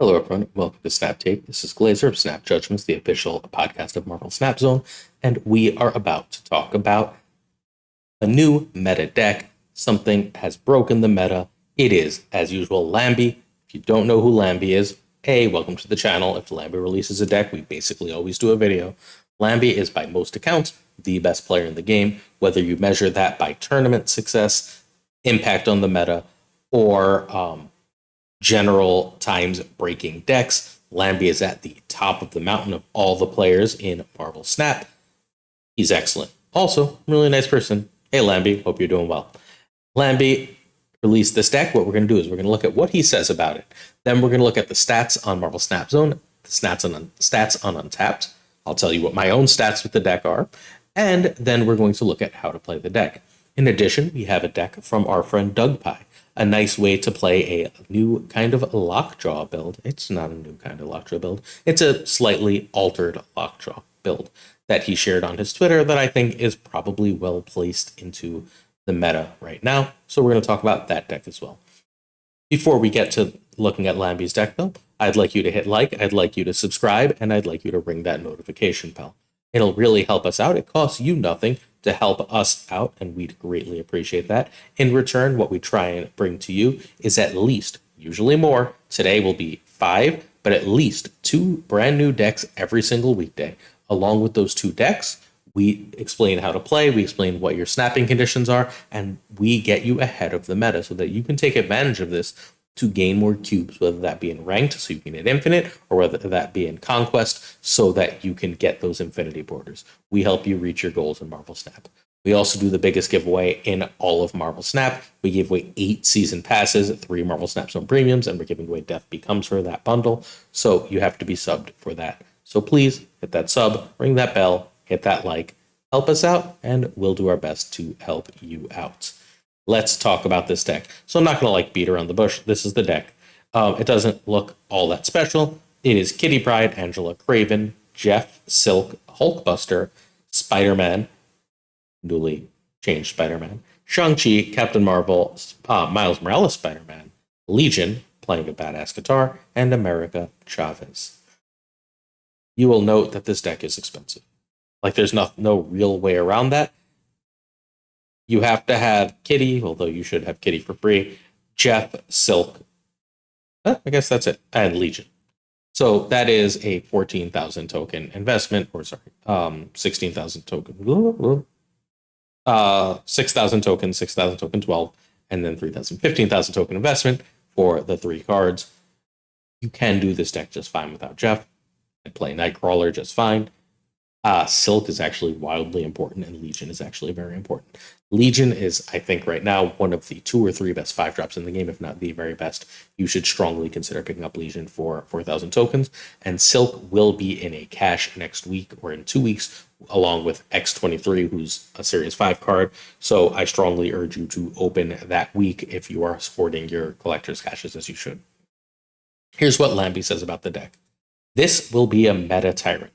Hello, everyone. Welcome to Snap Take. This is Glazer of Snap Judgments, the official podcast of Marvel Snap Zone, and we are about to talk about a new meta deck. Something has broken the meta. It is, as usual, Lamby. If you don't know who Lamby is, welcome to the channel. If Lamby releases a deck, we basically always do a video. Lamby is, by most accounts, the best player in the game, whether you measure that by tournament success, impact on the meta, or general times breaking decks. Lamby is at the top of the mountain of all the players in Marvel Snap. He's excellent. Also, really nice person. Hey, Lamby, hope you're doing well. Lamby released this deck. What we're going to do is we're going to look at what he says about it. Then we're going to look at the stats on Marvel Snap Zone, the stats on Untapped. I'll tell you what my own stats with the deck are. And then we're going to look at how to play the deck. In addition, we have a deck from our friend Dougpie, a nice way to play a new kind of Lockjaw build. It's not a new kind of Lockjaw build. It's a slightly altered Lockjaw build that he shared on his Twitter that I think is probably well placed into the meta right now. So we're going to talk about that deck as well. Before we get to looking at Lamby's deck, though, I'd like you to hit like, I'd like you to subscribe, and I'd like you to ring that notification bell. It'll really help us out. It costs you nothing to help us out, and we'd greatly appreciate that. In return, what we try and bring to you is at least, usually more, today will be 5, but at least 2 brand new decks every single weekday. Along with those 2 decks, we explain how to play, we explain what your snapping conditions are, and we get you ahead of the meta so that you can take advantage of this to gain more cubes, whether that be in ranked so you can hit infinite, or whether that be in conquest so that you can get those infinity borders. We help you reach your goals in Marvel Snap. We also do the biggest giveaway in all of Marvel Snap. We give away 8 season passes, 3 Marvel Snap Zone premiums, and we're giving away Death Becomes Her, that bundle. So you have to be subbed for that. So please hit that sub, ring that bell, hit that like, help us out, and we'll do our best to help you out. Let's talk about this deck. So I'm not going to beat around the bush. This is the deck. It doesn't look all that special. It is Kitty Pryde, Angela Craven, Jeff, Silk, Hulkbuster, Spider-Man, newly changed Spider-Man, Shang-Chi, Captain Marvel, Miles Morales Spider-Man, Legion, playing a badass guitar, and America Chavez. You will note that this deck is expensive. There's no real way around that. You have to have Kitty, although you should have Kitty for free, Jeff, Silk, I guess that's it, and Legion. So that is a 14,000 token investment, or 16,000 token, 6,000 token, 6,000 token 12, and then 3,000, 15,000 token investment for the 3 cards. You can do this deck just fine without Jeff and play Nightcrawler just fine. Silk is actually wildly important, and Legion is actually very important. Legion is, I think, right now, one of the 2 or 3 best 5-drops in the game, if not the very best. You should strongly consider picking up Legion for 4,000 tokens, and Silk will be in a cache next week or in 2 weeks, along with X23, who's a Series 5 card. So I strongly urge you to open that week if you are supporting your collector's caches as you should. Here's what Lamby says about the deck. This will be a meta tyrant.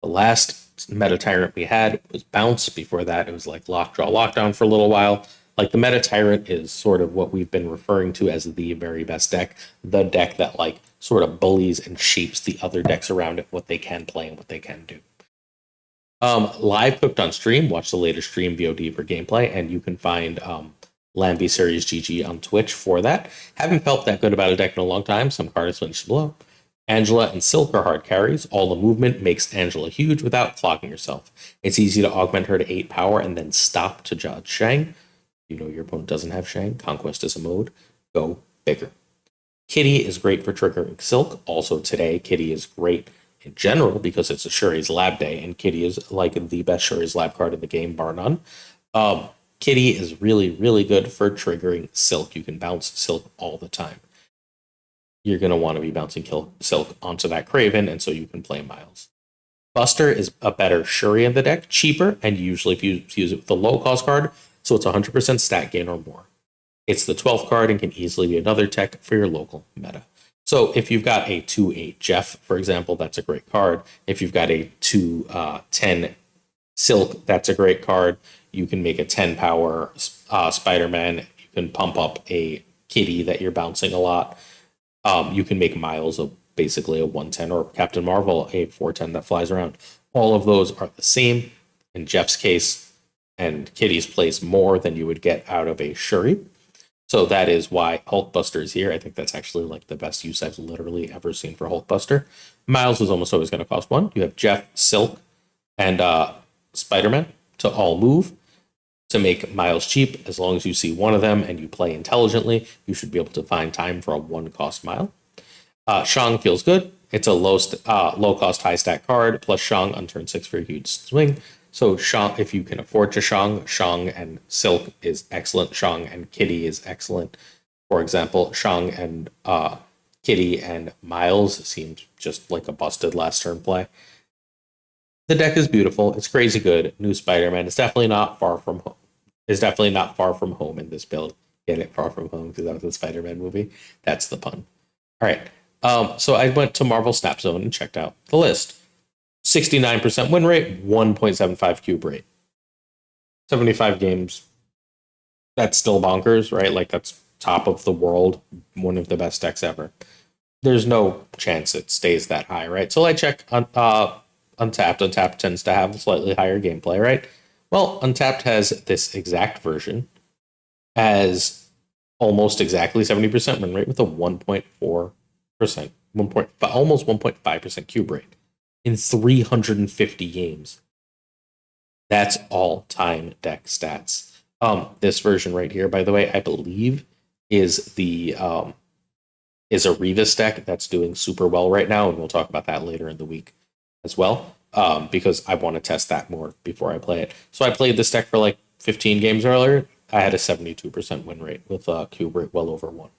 The last meta tyrant we had was Bounce. Before that, it was Lockjaw Lockdown for a little while. The meta tyrant is sort of what we've been referring to as the very best deck. The deck that sort of bullies and shapes the other decks around it, what they can play and what they can do. Live cooked on stream, watch the latest stream VOD for gameplay, and you can find LambySeries GG on Twitch for that. Haven't felt that good about a deck in a long time. Some cards finished below. Angela and Silk are hard carries. All the movement makes Angela huge without clogging herself. It's easy to augment her to 8 power and then stop to judge Shang. You know your opponent doesn't have Shang. Conquest is a mode. Go bigger. Kitty is great for triggering Silk. Also today, Kitty is great in general because it's a Shuri's Lab day, and Kitty is the best Shuri's Lab card in the game, bar none. Kitty is really, really good for triggering Silk. You can bounce Silk all the time. You're going to want to be bouncing Silk onto that Craven, and so you can play Miles. Buster is a better Shuri in the deck, cheaper, and usually if you use it with the low-cost card, so it's 100% stat gain or more. It's the 12th card and can easily be another tech for your local meta. So if you've got a 2-8 Jeff, for example, that's a great card. If you've got a 2-10 Silk, that's a great card. You can make a 10-power Spider-Man. You can pump up a Kitty that you're bouncing a lot. You can make Miles basically a 110 or Captain Marvel a 410 that flies around. All of those are the same. In Jeff's case and Kitty's place, more than you would get out of a Shuri. So that is why Hulkbuster is here. I think that's actually like the best use I've literally ever seen for Hulkbuster. Miles is almost always going to cost one. You have Jeff, Silk, and Spider-Man to all move. To make Miles cheap, as long as you see one of them and you play intelligently, you should be able to find time for a one-cost Mile. Shang feels good. It's a low cost, high stat card, plus Shang on turn 6 for a huge swing. So Shang, if you can afford to Shang and Silk is excellent. Shang and Kitty is excellent. For example, Shang and Kitty and Miles seemed just like a busted last turn play. The deck is beautiful. It's crazy good. New Spider-Man is definitely not far from home. Is definitely not far from home in this build. Get it, far from home, because that was a Spider-Man movie. That's the pun. All right. So I went to Marvel Snap Zone and checked out the list. 69% win rate, 1.75 cube rate. 75 games. That's still bonkers, right? Like, that's top of the world, one of the best decks ever. There's no chance it stays that high, right? So I check on Untapped. Untapped tends to have slightly higher gameplay, right? Well, Untapped has this exact version as almost exactly 70% win rate with a 1.4%, almost 1.5% cube rate in 350 games. That's all-time deck stats. This version right here, by the way, I believe is a Revis deck that's doing super well right now, and we'll talk about that later in the week as well, because I want to test that more before I play it. So I played this deck for like 15 games earlier. I had a 72% win rate with a cube rate well over 1.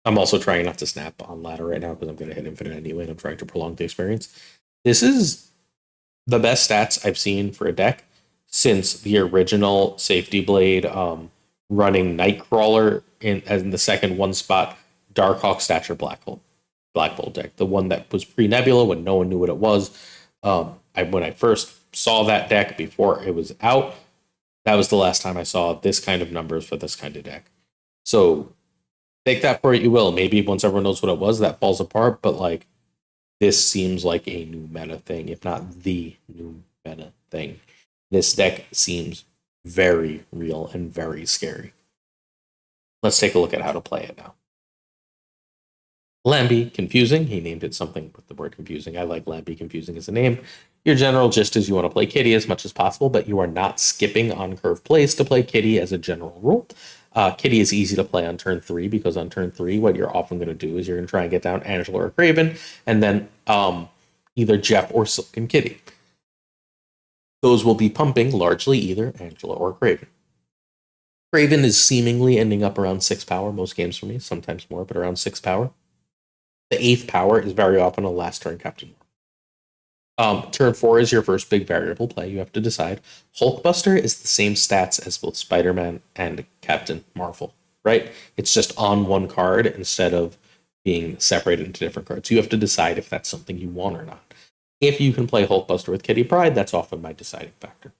I'm also trying not to snap on ladder right now because I'm going to hit infinite anyway, and I'm trying to prolong the experience. This is the best stats I've seen for a deck since the original Safety Blade running Nightcrawler in the second one spot Darkhawk Stature Black Bolt deck, the one that was pre-Nebula when no one knew what it was. When I first saw that deck before it was out, that was the last time I saw this kind of numbers for this kind of deck. So take that for what you will. Maybe once everyone knows what it was, that falls apart, but like this seems like a new meta thing, if not the new meta thing. This deck seems very real and very scary. Let's take a look at how to play it now. Lamby Confusing. He named it something with the word confusing. I like Lamby Confusing as a name. Your general gist is you want to play Kitty as much as possible, but you are not skipping on curve plays to play Kitty as a general rule. Kitty is easy to play on turn 3 because on turn 3, what you're often going to do is you're going to try and get down Angela or Craven, and then either Jeff or Silk and Kitty. Those will be pumping largely either Angela or Craven. Craven is seemingly ending up around 6 power most games for me, sometimes more, but around 6 power. The 8th power is very often a last turn Captain Marvel. Turn 4 is your first big variable play. You have to decide. Hulkbuster is the same stats as both Spider-Man and Captain Marvel, right? It's just on one card instead of being separated into different cards. You have to decide if that's something you want or not. If you can play Hulkbuster with Kitty Pryde, that's often my deciding factor.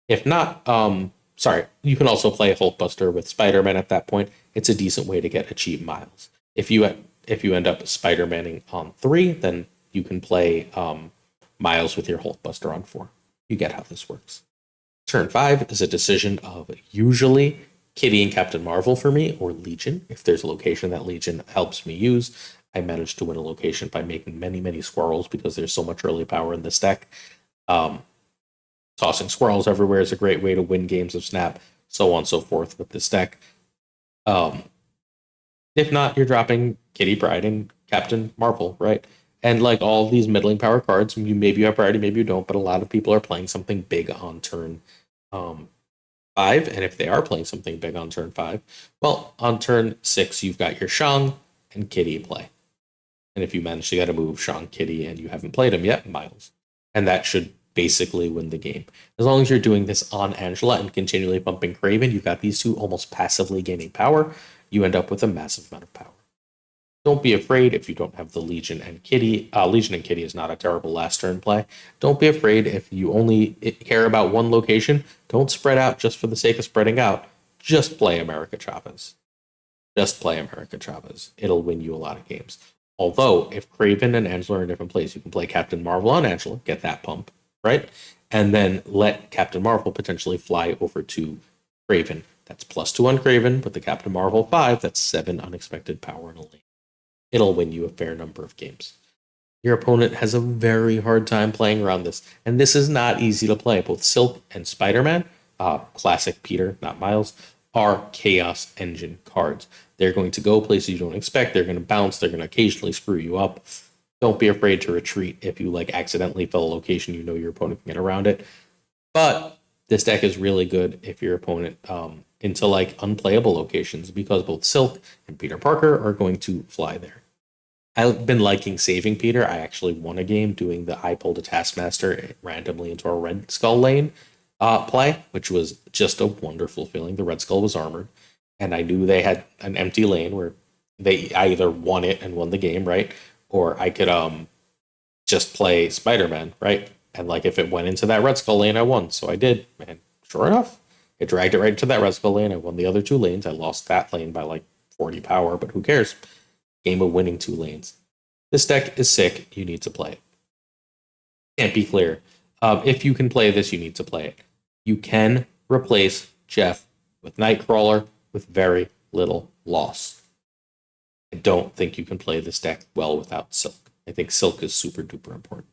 If not, you can also play Hulkbuster with Spider-Man at that point. It's a decent way to get a cheap Miles. If you end up Spider-Maning on 3, then you can play Miles with your Hulkbuster on 4. You get how this works. Turn 5 is a decision of usually Kitty and Captain Marvel for me, or Legion. If there's a location that Legion helps me use, I managed to win a location by making many, many squirrels because there's so much early power in this deck. Tossing squirrels everywhere is a great way to win games of Snap, so on and so forth with this deck. If not, you're dropping Kitty Pryde and Captain Marvel, right? And like all these middling power cards, maybe you have priority, maybe you don't, but a lot of people are playing something big on turn 5. And if they are playing something big on turn 5, well, on turn 6, you've got your Shang and Kitty play. And if you manage to get a move Shang, Kitty, and you haven't played them yet, Miles. And that should basically win the game. As long as you're doing this on Angela and continually bumping Craven, you've got these two almost passively gaining power. You end up with a massive amount of power. Don't be afraid if you don't have the Legion and Kitty. Legion and Kitty is not a terrible last turn play. Don't be afraid if you only care about one location. Don't spread out just for the sake of spreading out. Just play America Chavez. just play America Chavez. It'll win you a lot of games. Although, if Craven and Angela are in different places, you can play Captain Marvel on Angela, get that pump, right? And then let Captain Marvel potentially fly over to Craven. That's +2 on Craven, but the Captain Marvel 5, that's 7 unexpected power in a lane. It'll win you a fair number of games. Your opponent has a very hard time playing around this, and this is not easy to play. Both Silk and Spider-Man, classic Peter, not Miles, are Chaos Engine cards. They're going to go places you don't expect. They're going to bounce. They're going to occasionally screw you up. Don't be afraid to retreat if you like accidentally fill a location you know your opponent can get around it. But this deck is really good if your opponent into like unplayable locations, because both Silk and Peter Parker are going to fly there. I've been liking saving Peter. I actually won a game doing the I pulled a Taskmaster randomly into a Red Skull lane play, which was just a wonderful feeling. The Red Skull was armored, and I knew they had an empty lane where I either won it and won the game, right? Or I could just play Spider-Man, right? And like if it went into that Red Skull lane, I won. So I did, and sure enough, it dragged it right into that Red Skull lane. I won the other 2 lanes. I lost that lane by like 40 power, but who cares? Game of winning 2 lanes. This deck is sick. You need to play it. Can't be clear. If you can play this, you need to play it. You can replace Jeff with Nightcrawler with very little loss. I don't think you can play this deck well without Silk. I think Silk is super duper important.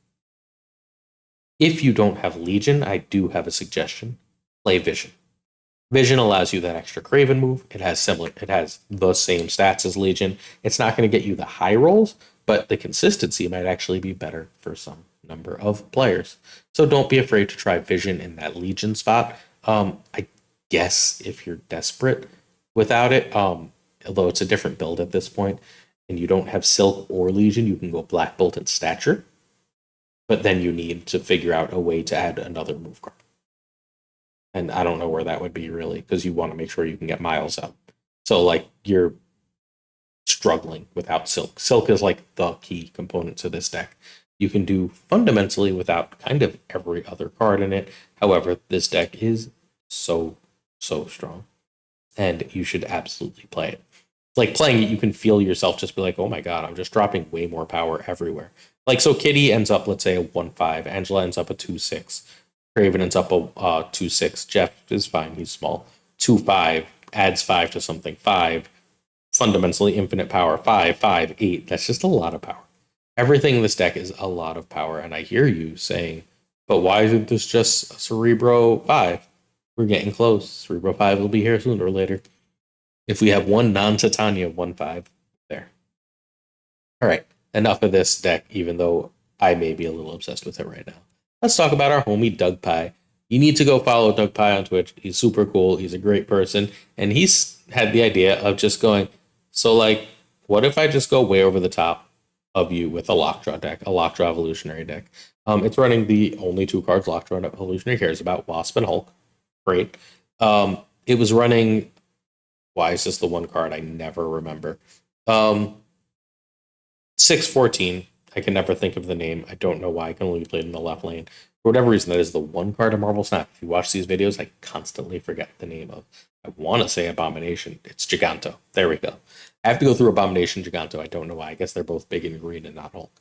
If you don't have Legion, I do have a suggestion. Play Vision. Vision allows you that extra Craven move. It has the same stats as Legion. It's not going to get you the high rolls, but the consistency might actually be better for some number of players. So don't be afraid to try Vision in that Legion spot. I guess if you're desperate without it, although it's a different build at this point, and you don't have Silk or Legion, you can go Black Bolt and Stature. But then you need to figure out a way to add another move card. And I don't know where that would be really, because you want to make sure you can get Miles out. So like you're struggling without Silk. Silk is like the key component to this deck. You can do fundamentally without kind of every other card in it. However, this deck is so strong, and you should absolutely play it. Like playing it, you can feel yourself just be like, oh my god, I'm just dropping way more power everywhere. Like, so Kitty ends up, let's say, a 1-5. Angela ends up a 2-6. Craven ends up a 2-6. Jeff is fine. He's small. 2-5. Adds 5 to something. 5. Fundamentally infinite power. 5, 5, 8. That's just a lot of power. Everything in this deck is a lot of power. And I hear you saying, but why isn't this just Cerebro 5? We're getting close. Cerebro 5 will be here sooner or later. If we have one non-Titania 1-5, there. All right. Enough of this deck, even though I may be a little obsessed with it right now. Let's talk about our homie Dougpie. You need to go follow Dougpie on Twitch. He's super cool. He's a great person. And he's had the idea of just going, so like, what if I just go way over the top of you with a Lockjaw deck, a Lockjaw Evolutionary deck? It's running the only 2 cards Lockjaw Evolutionary cares about, Wasp and Hulk. Great. It was running, why is this the one card I never remember? 614. I can never think of the name. I don't know why. I can only play it in the left lane. For whatever reason, that is the one card in Marvel Snap. If you watch these videos, I constantly forget the name of. I want to say Abomination. It's Giganto. There we go. I have to go through Abomination, Giganto. I don't know why. I guess they're both big and green and not Hulk.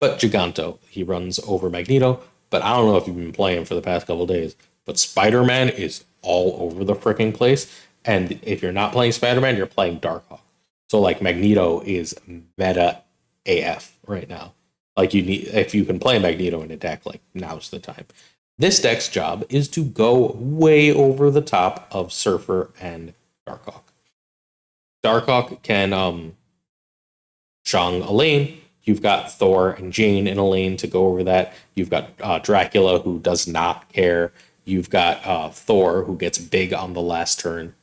But Giganto, he runs over Magneto. But I don't know if you've been playing for the past couple days. But Spider-Man is all over the freaking place. And if you're not playing Spider-Man, you're playing Darkhawk. So like Magneto is meta AF right now. Like you need, if you can play Magneto in a deck, like now's the time. This deck's job is to go way over the top of Surfer and Darkhawk. Darkhawk can Shang a lane. You've got Thor and Jane in a lane to go over that. You've got Dracula, who does not care. You've got Thor, who gets big on the last turn,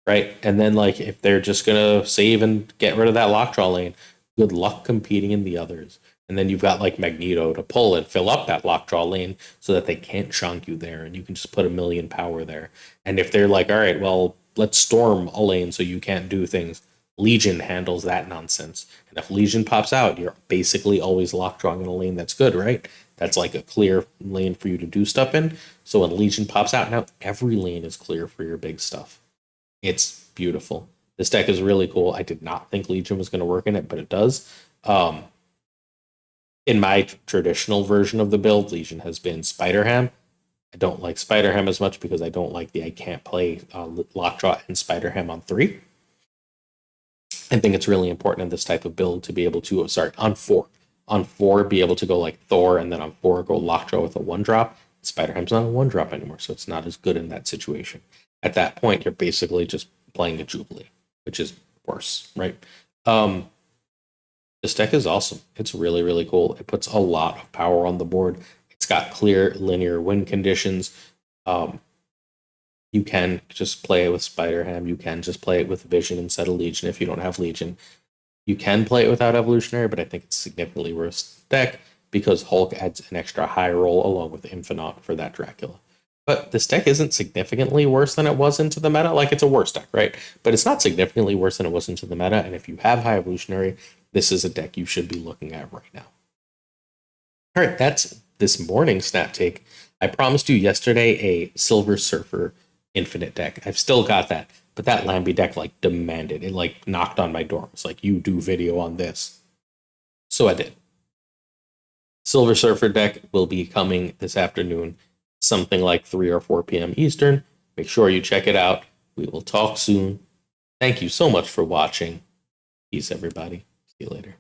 right? And then like if they're just gonna save and get rid of that Lockjaw lane, good luck competing in the others. And then you've got like Magneto to pull and fill up that Lockjaw lane so that they can't chunk you there, and you can just put 1,000,000 power there. And if they're like, all right, well, let's storm a lane so you can't do things, Legion handles that nonsense. And if Legion pops out, you're basically always lockjawing in a lane that's good, right? That's like a clear lane for you to do stuff in. So when Legion pops out, now every lane is clear for your big stuff. It's beautiful. This deck is really cool. I did not think Legion was going to work in it, but it does. In my traditional version of the build, Legion has been Spider-Ham. I don't like Spider-Ham as much because I don't like I can't play Lockjaw and Spider-Ham on 3. I think it's really important in this type of build to be able to, on 4. On 4, be able to go like Thor, and then on 4, go Lockjaw with a 1-drop. Spider-Ham's not a 1-drop anymore, so it's not as good in that situation. At that point, you're basically just playing a Jubilee, which is worse, right? This deck is awesome. It's really, really cool. It puts a lot of power on the board. It's got clear linear win conditions. You can just play it with Spider-Ham. You can just play it with Vision instead of Legion if you don't have Legion. You can play it without Evolutionary, but I think it's significantly worse deck because Hulk adds an extra high roll along with Infinite for that Dracula. But this deck isn't significantly worse than it was into the meta. Like, it's a worse deck, right? But it's not significantly worse than it was into the meta. And if you have high Evolutionary, this is a deck you should be looking at right now. All right, that's this morning's Snap Take. I promised you yesterday a Silver Surfer Infinite deck. I've still got that. But that Lamby deck, like, demanded. It, like, knocked on my door. It's like, you do video on this. So I did. Silver Surfer deck will be coming this afternoon, something like 3 or 4 p.m. Eastern. Make sure you check it out. We will talk soon. Thank you so much for watching. Peace, everybody. See you later.